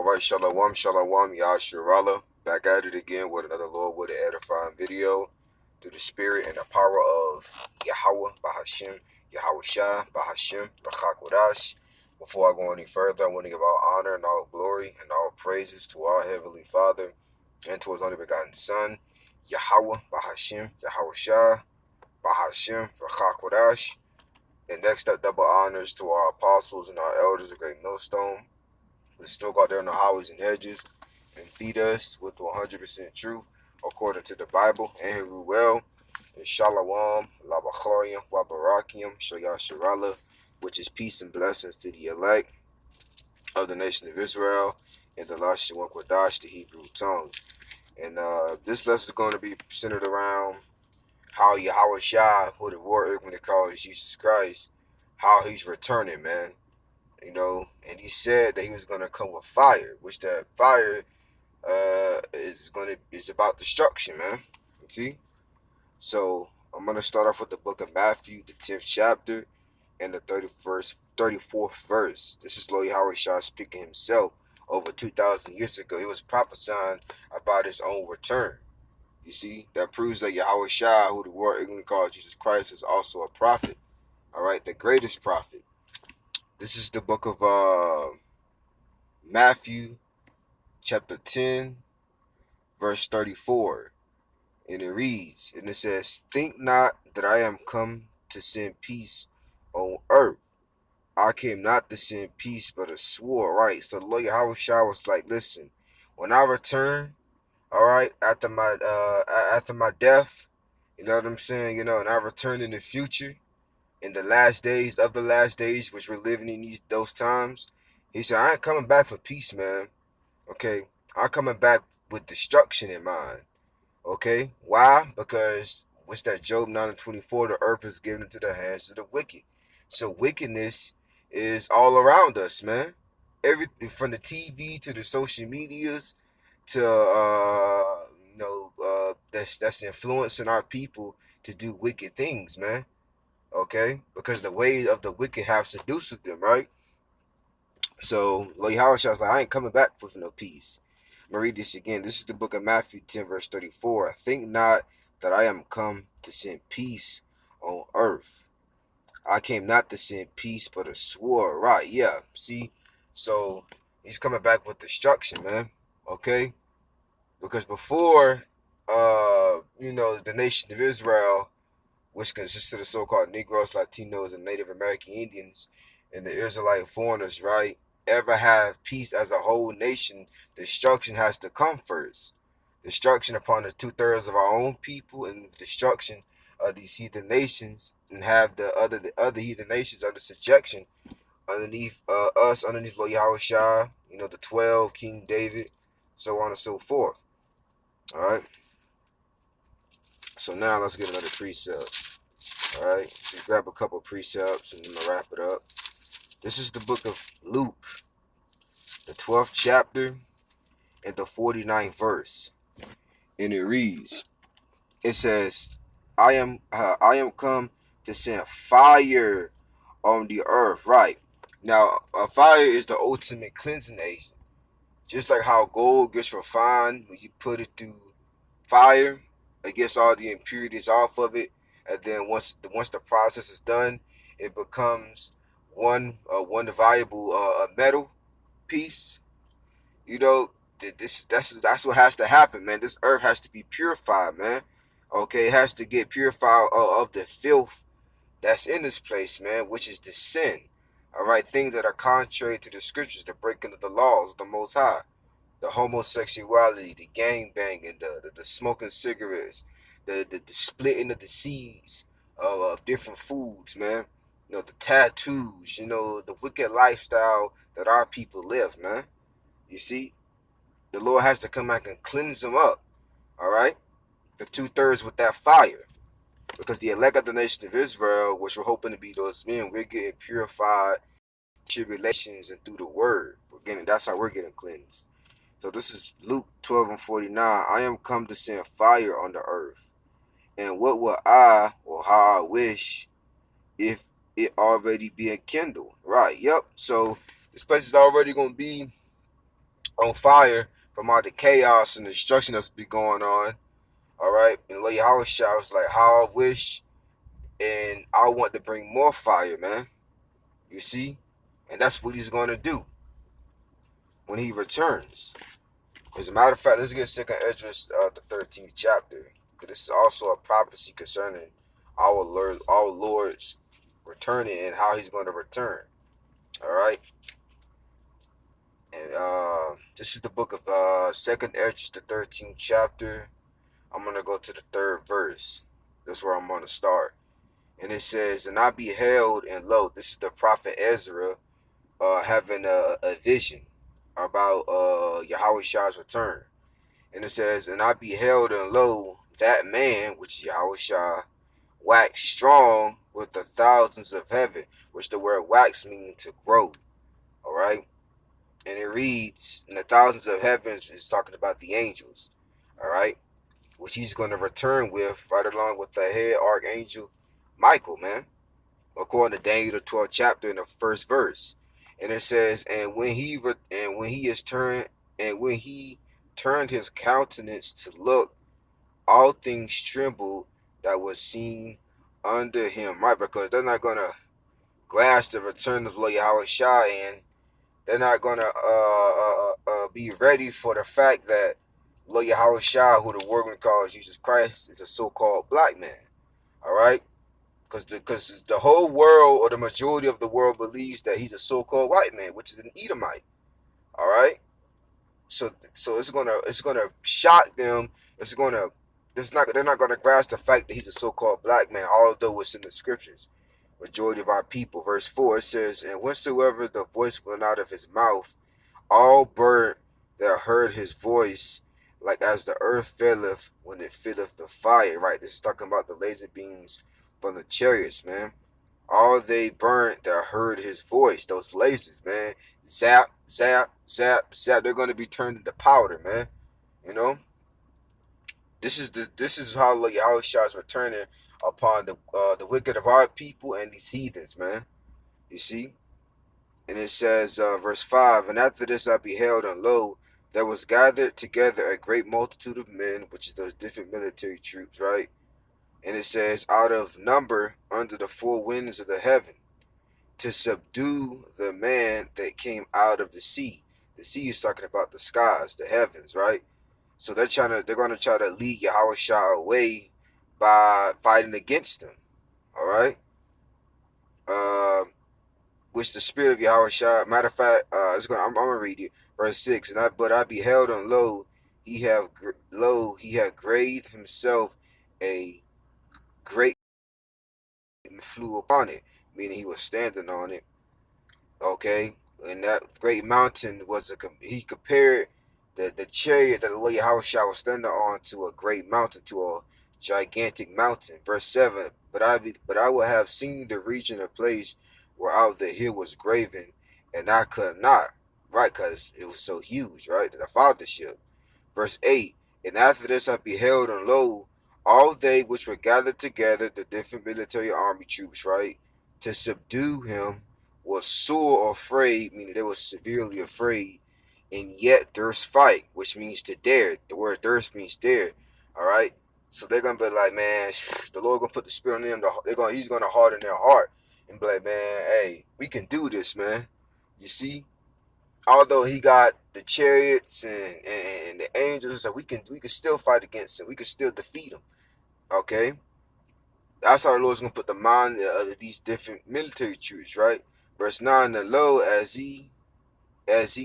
Alright, shalom, Yashirala. Back at it again with another Lord with an edifying video through the spirit and the power of Yahweh, Bahashim, Yahweh Shah, Bahashim, Rachakodash. Before I go any further, I want to give all honor and all glory and all praises to our Heavenly Father and to His only begotten Son, Yahweh, Bahashim, Yahweh Shah, Bahashim, Rachakodash. And next up, double honors to our apostles and our elders, the great millstone. We still go out there in the highways and hedges and feed us with 100% truth according to the Bible and Heruel and Shalom, Labachariam, Wabarakium, Shayashirala, which is peace and blessings to the elect of the nation of Israel and the Lashon Kodash, the Hebrew tongue. And this lesson is going to be centered around how Yahweh Shah, who the word when it calls Jesus Christ, how he's returning, man. You know, and he said that he was gonna come with fire, which that fire is about destruction, man. You see? So I'm gonna start off with the book of Matthew, the 10th chapter, and the 34th verse. This is Lord Yahweh Shah speaking himself over 2,000 years ago. He was prophesying about his own return. You see, that proves that Yahweh Shah, who the world ignorantly calls Jesus Christ, is also a prophet. All right, the greatest prophet. This is the book of Matthew, chapter 10, verse 34. And it reads, and it says, "Think not that I am come to send peace on earth. I came not to send peace, but a sword." Right? So the Lord Yahweh Shah was like, listen, when I return, all right, after my death, you know what I'm saying? You know, and I return in the future, in the last days of the last days, which we're living in those times. He said, I ain't coming back for peace, man. Okay, I'm coming back with destruction in mind. Okay, why? Because what's that? Job 9:24. The earth is given into the hands of the wicked. So wickedness is all around us, man. Everything from the TV to the social medias to that's influencing our people to do wicked things, man. Okay, because the ways of the wicked have seduced with them, right? So Lord Yahweh was like, I ain't coming back with no peace. I'm gonna read this again. This is the book of Matthew 10, verse 34. Think not that I am come to send peace on earth. I came not to send peace, but a sword. Right, yeah. See? So he's coming back with destruction, man. Okay? Because before the nation of Israel, which consists of the so-called Negroes, Latinos, and Native American Indians, and the Israelite foreigners, right, ever have peace as a whole nation, destruction has to come first. Destruction upon the 2/3 of our own people, and destruction of these heathen nations, and have the other heathen nations under subjection underneath us, underneath Lord Yahweh Shah, the 12, King David, so on and so forth. All right. So now let's get another precept. All right, just grab a couple precepts and then I'll wrap it up. This is the book of Luke, the 12th chapter and the 49th verse. And it reads, it says, I am come to send fire on the earth. Right. Now, a fire is the ultimate cleansing agent. Just like how gold gets refined when you put it through fire, it gets all the impurities off of it. And then once the process is done, it becomes one viable metal piece. You know, that's what has to happen, man. This earth has to be purified, man. Okay, it has to get purified of the filth that's in this place, man, which is the sin. All right, things that are contrary to the scriptures, the breaking of the laws of the Most High, the homosexuality, the gang banging, the smoking cigarettes, the splitting of the seeds of different foods, man. The tattoos, the wicked lifestyle that our people live, man. You see, the Lord has to come back and cleanse them up. All right, the 2/3 with that fire, because the elect of the nation of Israel, which we're hoping to be those men, we're getting purified, tribulations, and through the word. That's how we're getting cleansed. So this is Luke 12 and 49. I am come to send fire on the earth. And what will I, or how I wish, if it already be enkindled? Right, yep. So this place is already going to be on fire from all the chaos and destruction that's been going on. All right, and Lord Yahweh was like, how I wish, and I want to bring more fire, man. You see, and that's what he's going to do when he returns. As a matter of fact, let's get Second Esdras, the 13th chapter, because this is also a prophecy concerning our Lord's returning and how he's going to return. All right, and this is the book of Second Esdras, the 13th chapter. I'm gonna go to the third verse. That's where I'm gonna start, and it says, "And I beheld, and lo, this is the prophet Ezra, having a vision about Yahweh Shah's return." And it says, "And I beheld, and lo, that man, which is Yahweh Shah, waxed strong with the thousands of heaven," which the word wax means to grow. All right. And it reads, and the thousands of heavens is talking about the angels. All right. Which he's going to return with, right along with the head archangel Michael, man. According to Daniel the 12th chapter in the first verse. And it says, and when he turned his countenance to look, all things trembled that was seen under him, right? Because they're not gonna grasp the return of Lord Yahweh Shah, and they're not gonna be ready for the fact that Lord Yahweh Shah, who the world calls Jesus Christ, is a so-called black man. All right, because the whole world, or the majority of the world, believes that he's a so-called white man, which is an Edomite. All right, so it's gonna shock them. They're not gonna grasp the fact that he's a so-called black man, although it's in the scriptures. Majority of our people. Verse 4, it says, "And whensoever the voice went out of his mouth, all burnt that heard his voice, like as the earth faileth when it filleth the fire." Right, this is talking about the laser beams from the chariots, man. All they burnt that heard his voice, those lasers, man. Zap, zap, zap, zap. They're going to be turned into powder, man. You know, this is how Yahweh Shah is returning upon the wicked of our people and these heathens, man. You see, and it says, verse 5, "And after this I beheld, and lo, there was gathered together a great multitude of men," which is those different military troops, right? And it says, "out of number under the four winds of the heaven, to subdue the man that came out of the sea." The sea is talking about the skies, the heavens, right? So they're gonna try to lead Yahweh Shah away by fighting against them. All right. Uh, which the spirit of Yahweh Shah. Matter of fact, I'm gonna read it. Verse 6. But I beheld, and lo, he have graved himself a great and flew upon it, meaning he was standing on it. Okay, and that great mountain he compared the chariot that the Lord Yahweh was standing on to a great mountain, to a gigantic mountain. Verse 7, but I would have seen the region of place where out the hill was graven, and I could not, right, because it was so huge, right, the fathership. Verse 8, "And after this I beheld, and lo, all they which were gathered together, the different military army troops, right, to subdue him, was sore afraid," meaning they were severely afraid, "and yet durst fight," which means to dare. The word durst means dare. All right. So they're gonna be like, man, the Lord gonna put the spirit on them. He's gonna harden their heart and be like, man, hey, we can do this, man. You see, although he got the chariots and the angels, so we can still fight against him. We can still defeat him. Okay. That's how the Lord's gonna put the mind of these different military troops, right? Verse 9, "And lo, as he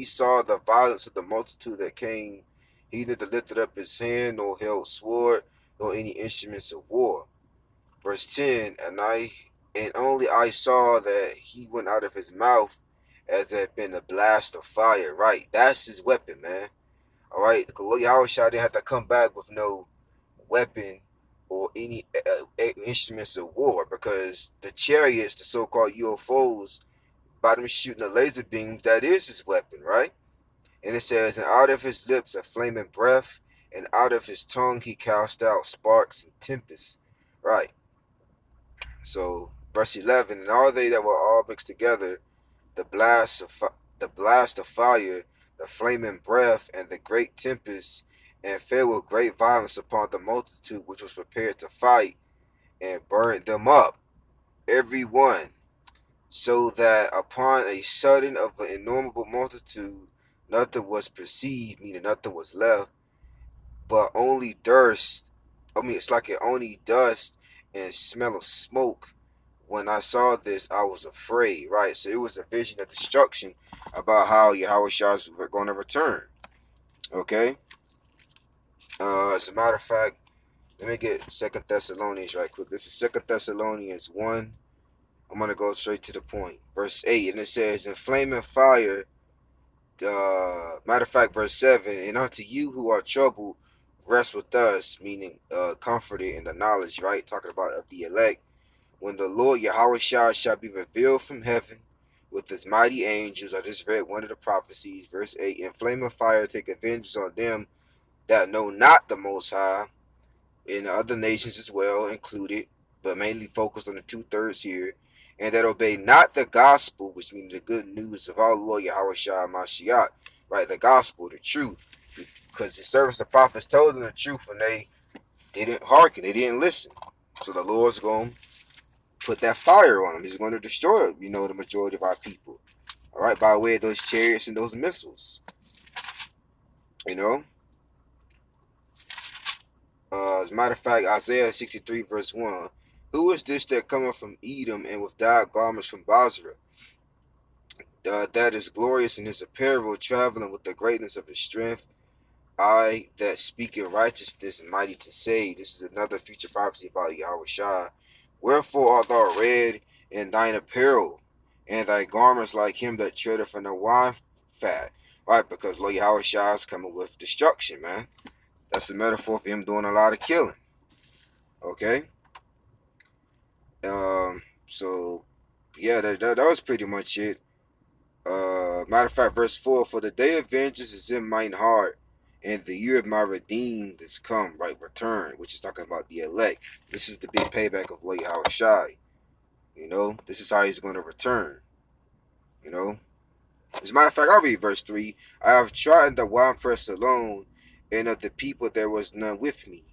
saw the violence of the multitude that came, he neither lifted up his hand, nor held sword, nor any instruments of war." Verse 10, "And only I saw that he went out of his mouth as had been a blast of fire." Right, that's his weapon, man. All right, the Lord Yahweh didn't have to come back with no weapon or any instruments of war, because the chariots, the so-called UFOs, by them shooting the laser beams, that is his weapon, right? And it says, "And out of his lips a flaming breath, and out of his tongue he cast out sparks and tempests." Right. So verse 11, "And all they that were all mixed together, the blast of fire, the flaming breath, and the great tempest, and fell with great violence upon the multitude which was prepared to fight, and burned them up, every one, so that upon a sudden of an innumerable multitude nothing was perceived, meaning nothing was left, but only dust. It's like it only dust and smell of smoke. When I saw this, I was afraid, right? So it was a vision of destruction about how Yahweh Shah's were going to return. Okay? As a matter of fact, let me get Second Thessalonians right quick. This is Second Thessalonians 1. I'm going to go straight to the point. Verse 8, and it says, in flaming fire, matter of fact, verse 7, and unto you who are troubled, rest with us, meaning comforted in the knowledge, right? Talking about of the elect. When the Lord Yahweh Shah shall be revealed from heaven with his mighty angels. I just read one of the prophecies, verse 8. In flame of fire take vengeance on them that know not the Most High, and other nations as well included, but mainly focused on the 2/3 here, and that obey not the gospel, which means the good news of our Lord Yahweh Shah Mashiach, right? The gospel, the truth. Because the servants of prophets told them the truth and they didn't hearken, they didn't listen. So the Lord's going to put that fire on them. He's going to destroy, the majority of our people. All right, by way of those chariots and those missiles. As a matter of fact, Isaiah 63 verse 1. Who is this that cometh from Edom and with dyed garments from Basra? That is glorious in his apparel, traveling with the greatness of his strength. I that speak in righteousness and mighty to save. This is another future prophecy about Yahweh Shah. Wherefore art thou red in thine apparel, and thy garments like him that treadeth in the wine fat? Right, because Lord Yahweh Shah is coming with destruction, man. That's a metaphor for him doing a lot of killing. Okay? So, yeah, that was pretty much it. Matter of fact, verse 4, for the day of vengeance is in mine heart, and the year of my redeemed is come, right, return, which is talking about the elect. This is the big payback of Lord Yahweh Shai. This is how he's going to return. As a matter of fact, I'll read verse 3. I have trodden the winepress alone, and of the people there was none with me.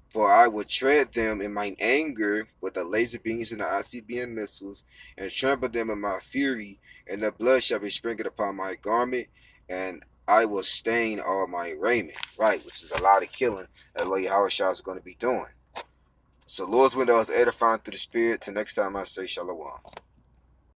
For I would tread them in mine anger with the laser beams and the ICBM missiles, and trample them in my fury, and the blood shall be sprinkled upon my garment, and I will stain all my raiment. Right, which is a lot of killing that Lord Yahweh Shah is going to be doing. So Lord's window is edifying through the Spirit. Till next time I say Shalom.